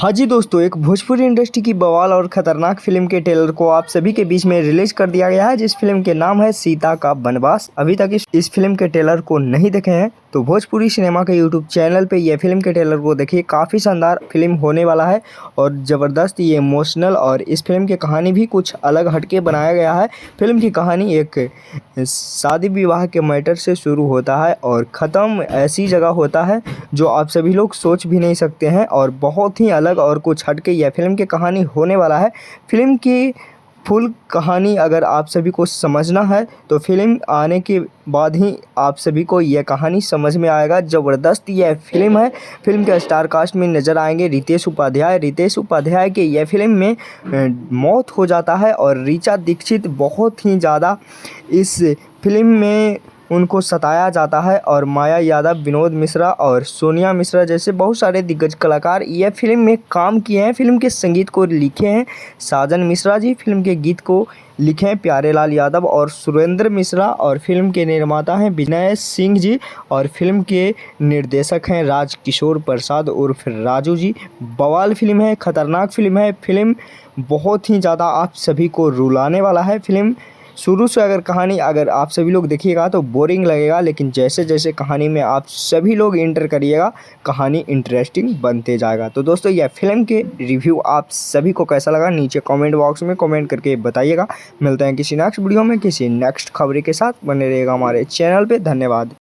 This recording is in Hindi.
हाँ जी दोस्तों, एक भोजपुरी इंडस्ट्री की बवाल और ख़तरनाक फ़िल्म के ट्रेलर को आप सभी के बीच में रिलीज़ कर दिया गया है, जिस फ़िल्म के नाम है सीता का बनवास। अभी तक इस फ़िल्म के ट्रेलर को नहीं देखे हैं तो भोजपुरी सिनेमा के यूट्यूब चैनल पे ये फ़िल्म के ट्रेलर को देखिए। काफ़ी शानदार फ़िल्म होने वाला है और ज़बरदस्त ये इमोशनल, और इस फ़िल्म की कहानी भी कुछ अलग हटके बनाया गया है। फ़िल्म की कहानी एक शादी विवाह के मैटर से शुरू होता है और ख़त्म ऐसी जगह होता है जो आप सभी लोग सोच भी नहीं सकते हैं, और बहुत ही अलग और कुछ हटके यह फ़िल्म की कहानी होने वाला है। फ़िल्म की फुल कहानी अगर आप सभी को समझना है तो फ़िल्म आने के बाद ही आप सभी को यह कहानी समझ में आएगा। ज़बरदस्त यह फ़िल्म है। फ़िल्म के स्टार कास्ट में नज़र आएंगे रितेश उपाध्याय। रितेश उपाध्याय के यह फ़िल्म में मौत हो जाता है और ऋचा दीक्षित बहुत ही ज़्यादा इस फ़िल्म में उनको सताया जाता है, और माया यादव, विनोद मिश्रा और सोनिया मिश्रा जैसे बहुत सारे दिग्गज कलाकार यह फ़िल्म में काम किए हैं। फ़िल्म के संगीत को लिखे हैं साजन मिश्रा जी, फ़िल्म के गीत को लिखे हैं प्यारेलाल यादव और सुरेंद्र मिश्रा, और फ़िल्म के निर्माता हैं विनय सिंह जी, और फ़िल्म के निर्देशक हैं राज किशोर प्रसाद उर्फ राजू जी। बवाल फ़िल्म है, ख़तरनाक फ़िल्म है। फ़िल्म बहुत ही ज़्यादा आप सभी को रुलाने वाला है। फ़िल्म शुरू से अगर कहानी अगर आप सभी लोग देखिएगा तो बोरिंग लगेगा, लेकिन जैसे जैसे कहानी में आप सभी लोग इंटर करिएगा कहानी इंटरेस्टिंग बनते जाएगा। तो दोस्तों, यह फ़िल्म के रिव्यू आप सभी को कैसा लगा नीचे कमेंट बॉक्स में कमेंट करके बताइएगा। मिलते हैं किसी नेक्स्ट वीडियो में किसी नेक्स्ट खबरी के साथ। बने रहिएगा हमारे चैनल पे। धन्यवाद।